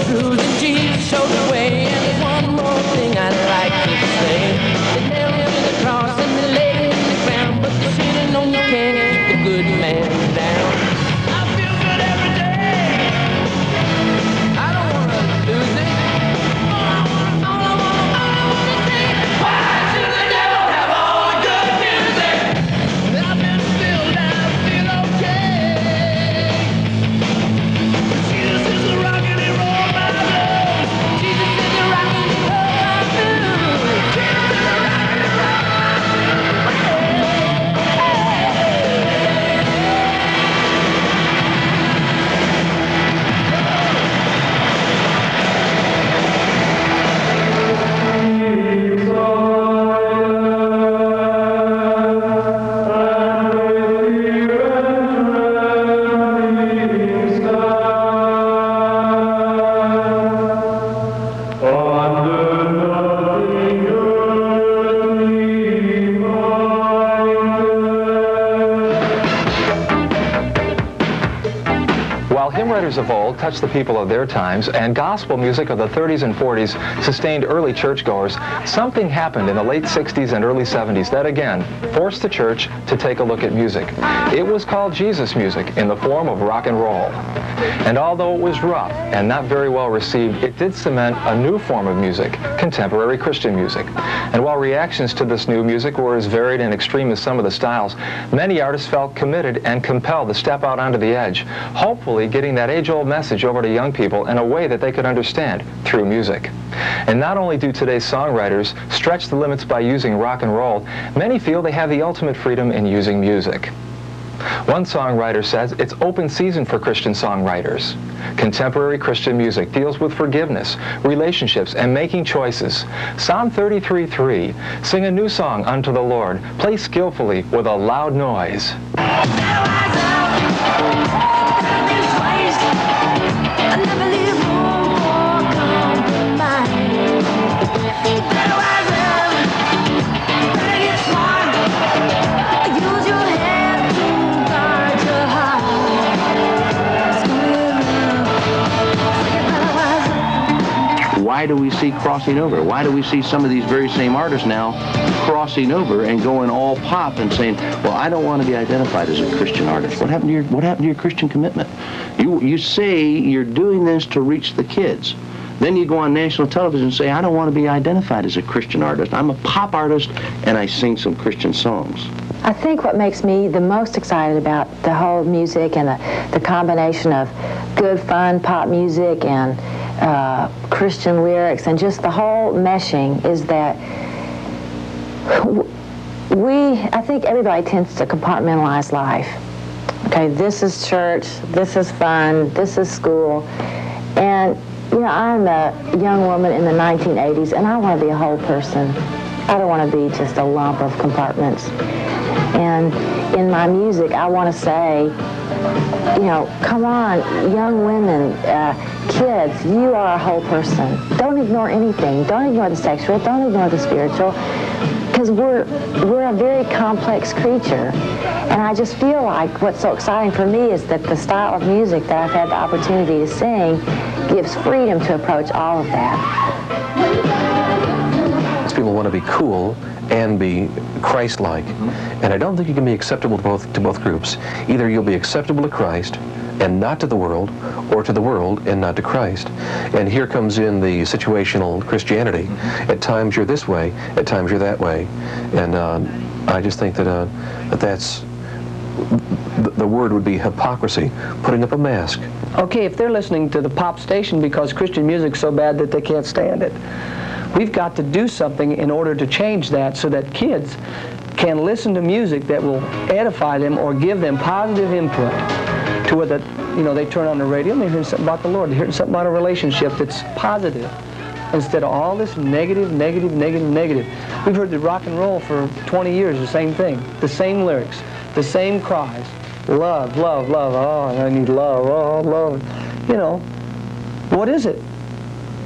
cruising, Jesus showed the way. And there's one more thing I'd like to say. They nailed him to the cross and they laid him in the ground, but they should have known you can't keep the good man down. I feel good every day. I don't want to lose it. All I want to say, why should the devil have all the good music? I've been filled, I feel okay. Jesus is the rock and he rolled my blues. Jesus is the rock and he rolled my blues. Jesus is the rock and he rolled my blues. While hymn writers of old touched the people of their times and gospel music of the 30s and 40s sustained early churchgoers, something happened in the late 60s and early 70s that again forced the church to take a look at music. It was called Jesus music in the form of rock and roll. And although it was rough and not very well received, it did cement a new form of music, contemporary Christian music. And while reactions to this new music were as varied and extreme as some of the styles, many artists felt committed and compelled to step out onto the edge, hopefully getting that age-old message over to young people in a way that they could understand through music. And not only do today's songwriters stretch the limits by using rock and roll, many feel they have the ultimate freedom in using music. One songwriter says it's open season for Christian songwriters. Contemporary Christian music deals with forgiveness, relationships, and making choices. Psalm 33:3, sing a new song unto the Lord, play skillfully with a loud noise. Why do we see crossing over? Why do we see some of these very same artists now crossing over and going all pop and saying, well, I don't want to be identified as a Christian artist? What happened to your Christian commitment? You say you're doing this to reach the kids. Then you go on national television and say, I don't want to be identified as a Christian artist. I'm a pop artist and I sing some Christian songs. I think what makes me the most excited about the whole music and the combination of good, fun pop music and Christian lyrics and just the whole meshing is that I think everybody tends to compartmentalize life. Okay, this is church, this is fun, this is school, and you know, I'm a young woman in the 1980s and I want to be a whole person. I don't want to be just a lump of compartments. And in my music, I want to say, you know, come on, young women, kids, you are a whole person. Don't ignore anything. Don't ignore the sexual. Don't ignore the spiritual. Because we're a very complex creature. And I just feel like what's so exciting for me is that the style of music that I've had the opportunity to sing gives freedom to approach all of that. People want to be cool and be Christ-like. And I don't think you can be acceptable to both groups. Either you'll be acceptable to Christ and not to the world, or to the world and not to Christ. And here comes in the situational Christianity. At times you're this way, at times you're that way. And I just think that that's, the word would be hypocrisy, putting up a mask. Okay, if they're listening to the pop station because Christian music's so bad that they can't stand it, we've got to do something in order to change that so that kids can listen to music that will edify them or give them positive input to where they turn on the radio and they hear something about the Lord, they hear something about a relationship that's positive instead of all this negative. We've heard the rock and roll for 20 years, the same thing, the same lyrics, the same cries, love, love, love, oh, I need love, oh, love. You know, what is it?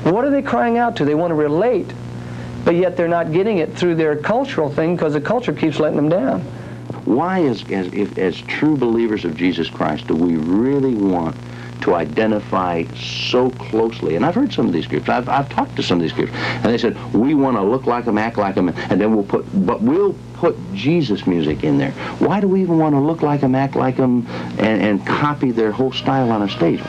What are they crying out to? They want to relate, but yet they're not getting it through their cultural thing because the culture keeps letting them down. Why, as true believers of Jesus Christ, do we really want to to identify so closely. And I've heard some of these groups. I've talked to some of these groups, and they said, we want to look like them, act like them, and then we'll put Jesus music in there. Why do we even want to look like them, act like them, and copy their whole style on a stage?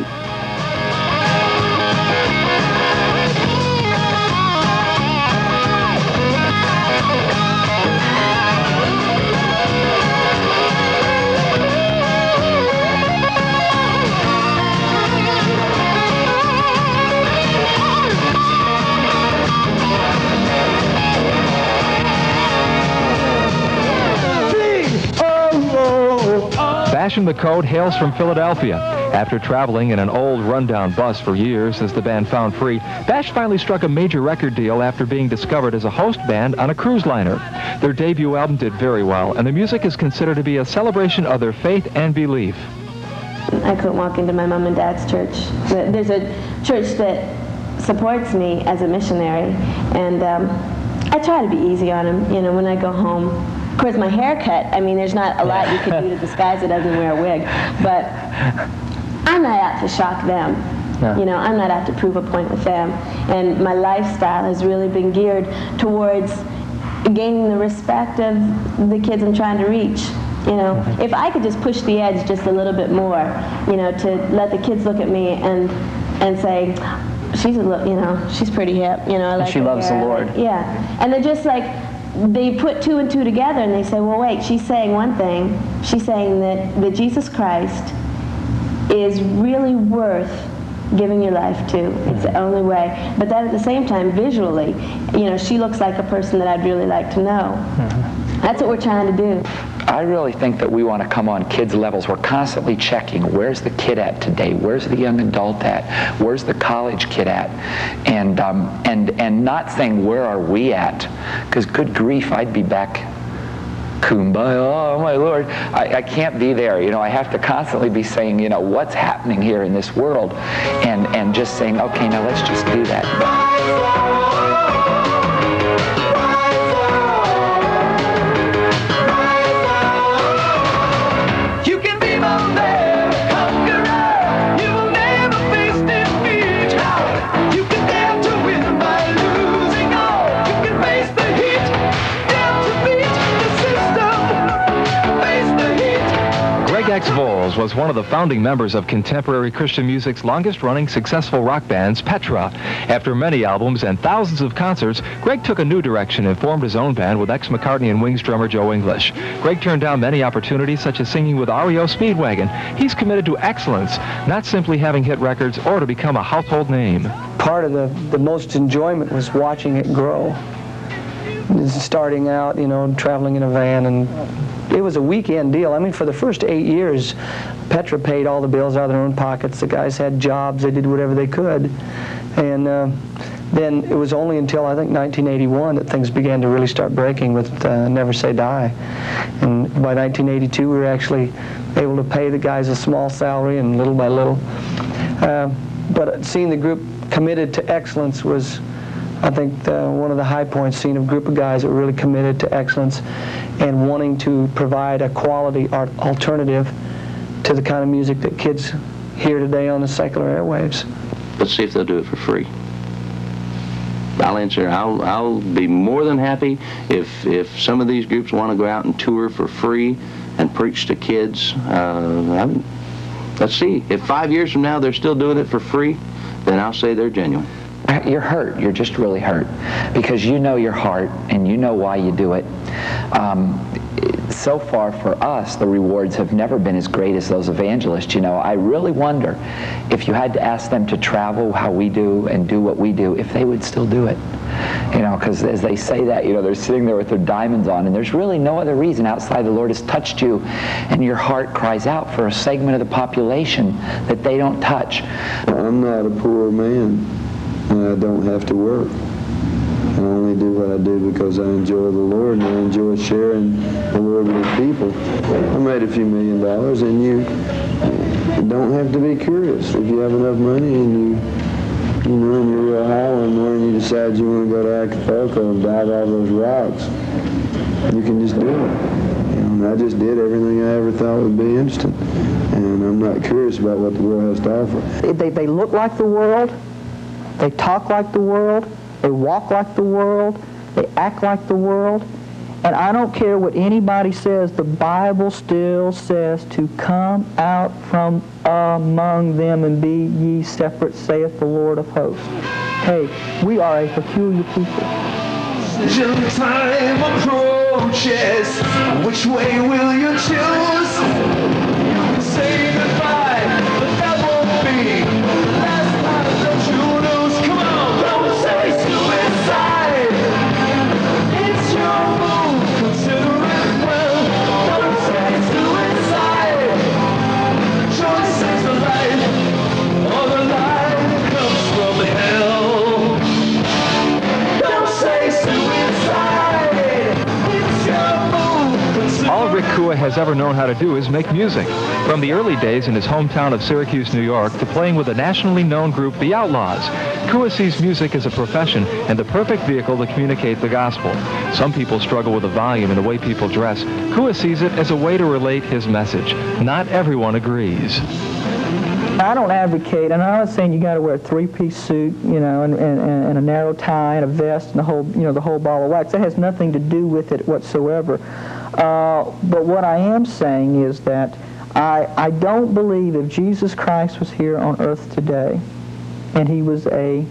Bashing the Code hails from Philadelphia. After traveling in an old, rundown bus for years as the band found free, Bash finally struck a major record deal after being discovered as a host band on a cruise liner. Their debut album did very well, and the music is considered to be a celebration of their faith and belief. I couldn't walk into my mom and dad's church. There's a church that supports me as a missionary, and I try to be easy on them, you know, when I go home. Of course, my haircut, I mean, there's not a lot you can do to disguise it other than wear a wig, but I'm not out to shock them. No. You know, I'm not out to prove a point with them. And my lifestyle has really been geared towards gaining the respect of the kids I'm trying to reach. You know, if I could just push the edge just a little bit more, you know, to let the kids look at me and say, she's she's pretty hip, you know. I like she loves the Lord. Yeah, and they're just like, they put two and two together and they say, well, wait, she's saying one thing. She's saying that Jesus Christ is really worth giving your life to. It's the only way. But then at the same time, visually, you know, she looks like a person that I'd really like to know. That's what we're trying to do. I really think that we want to come on kids' levels. We're constantly checking, where's the kid at today? Where's the young adult at? Where's the college kid at? And not saying, where are we at? Because good grief, I'd be back kumbaya, oh my Lord. I can't be there. You know, I have to constantly be saying, you know, what's happening here in this world? And just saying, okay, now let's just do that. Voles was one of the founding members of contemporary Christian music's longest-running successful rock bands, Petra. After many albums and thousands of concerts, Greg took a new direction and formed his own band with ex-McCartney and Wings drummer Joe English. Greg turned down many opportunities, such as singing with REO Speedwagon. He's committed to excellence, not simply having hit records or to become a household name. Part of the most enjoyment was watching it grow. Starting out, you know, traveling in a van, and it was a weekend deal. I mean, for the first 8 years, Petra paid all the bills out of their own pockets. The guys had jobs. They did whatever they could. And then it was only until, I think, 1981 that things began to really start breaking with Never Say Die. And by 1982, we were actually able to pay the guys a small salary, and little by little. But seeing the group committed to excellence was, I think, one of the high points, seeing a group of guys that were really committed to excellence and wanting to provide a quality art alternative to the kind of music that kids hear today on the secular airwaves. Let's see if they'll do it for free. I'll answer. I'll be more than happy if some of these groups want to go out and tour for free and preach to kids. Let's see. If 5 years from now they're still doing it for free, then I'll say they're genuine. You're hurt. You're just really hurt because you know your heart and you know why you do it. So far for us, the rewards have never been as great as those evangelists. You know, I really wonder if you had to ask them to travel how we do and do what we do, if they would still do it. You know, because as they say that, you know, they're sitting there with their diamonds on, and there's really no other reason outside the Lord has touched you, and your heart cries out for a segment of the population that they don't touch. I'm not a poor man. I don't have to work. I only do what I do because I enjoy the Lord and I enjoy sharing the Lord with people. I made a few $1 million, and you don't have to be curious. If you have enough money and you know, and you're real high one morning, you decide you want to go to Acapulco and dive all those rocks, you can just do it. You know, mean, I just did everything I ever thought would be interesting. And I'm not curious about what the world has to offer. They look like the world, they talk like the world, they walk like the world, they act like the world, and I don't care what anybody says, the Bible still says to come out from among them and be ye separate, saith the Lord of hosts. Hey, we are a peculiar people. Time approaches, which way will you choose? You can say goodbye, but that won't be the last time that you lose. Come on, don't say suicide. It's your move, consider it well. Don't say suicide. The choice is the life, or the life comes from hell. Don't say suicide. It's your move. All Rick Kua has ever known how to do is make music. From the early days in his hometown of Syracuse, New York, to playing with the nationally known group The Outlaws, Kua sees music as a profession and the perfect vehicle to communicate the gospel. Some people struggle with the volume and the way people dress. Kua sees it as a way to relate his message. Not everyone agrees. I don't advocate, and I'm not saying you got to wear a three-piece suit, you know, and a narrow tie and a vest and the whole, you know, the whole ball of wax. That has nothing to do with it whatsoever. But what I am saying is that I don't believe if Jesus Christ was here on earth today, and he was a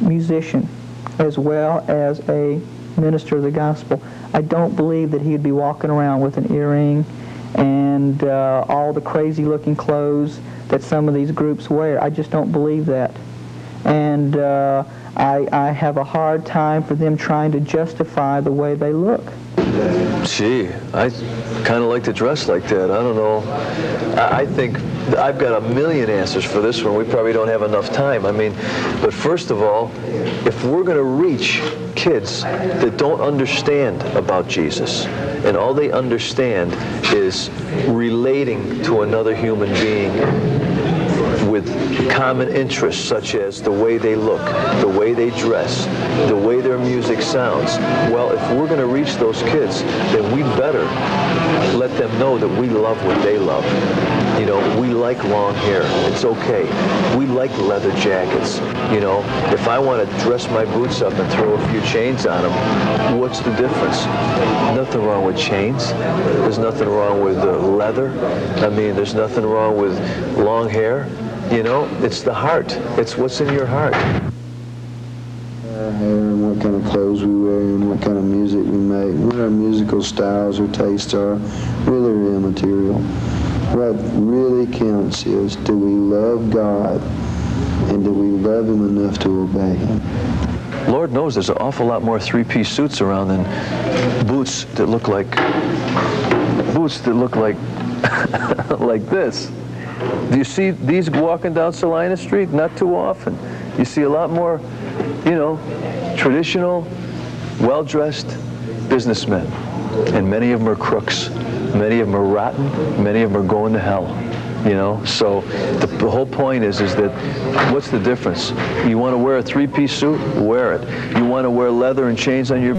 musician as well as a minister of the gospel, I don't believe that he'd be walking around with an earring and all the crazy-looking clothes that some of these groups wear. I just don't believe that. And I have a hard time for them trying to justify the way they look. Gee, I kind of like to dress like that. I don't know. I think I've got a million answers for this one. We probably don't have enough time. I mean, but first of all, if we're going to reach kids that don't understand about Jesus, and all they understand is relating to another human being with common interests such as the way they look, the way they dress, the way their music sounds. Well, if we're going to reach those kids, then we better let them know that we love what they love. You know, we like long hair. It's okay. We like leather jackets. You know, if I want to dress my boots up and throw a few chains on them, what's the difference? Nothing wrong with chains. There's nothing wrong with leather. I mean, there's nothing wrong with long hair. You know, it's the heart. It's what's in your heart. Our hair and what kind of clothes we wear and what kind of music we make, what our musical styles or tastes are, really immaterial. What really counts is, do we love God and do we love him enough to obey him? Lord knows there's an awful lot more three-piece suits around than boots that look like like this. Do you see these walking down Salina Street? Not too often. You see a lot more, you know, traditional, well-dressed businessmen. And many of them are crooks. Many of them are rotten. Many of them are going to hell. You know, so the whole point is that what's the difference? You want to wear a three-piece suit? Wear it. You want to wear leather and chains on your